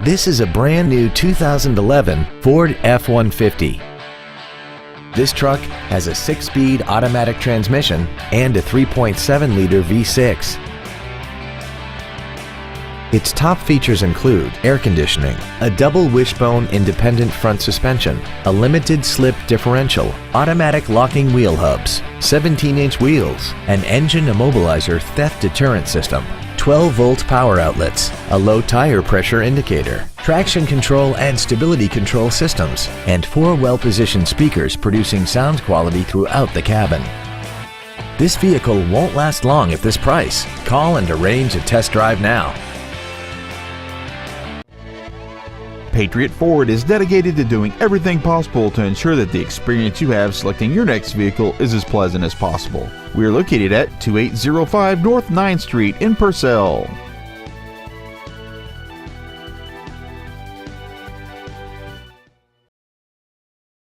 This is a brand new 2011 Ford F-150. This truck has a 6-speed automatic transmission and a 3.7-liter V6. Its top features include air conditioning, a double wishbone independent front suspension, a limited slip differential, automatic locking wheel hubs, 17-inch wheels, an engine immobilizer theft deterrent system, 12-volt power outlets, a low tire pressure indicator, traction control and stability control systems, and 4 well-positioned speakers producing sound quality throughout the cabin. This vehicle won't last long at this price. Call and arrange a test drive now. Patriot Ford is dedicated to doing everything possible to ensure that the experience you have selecting your next vehicle is as pleasant as possible. We are located at 2805 North 9th Street in Purcell.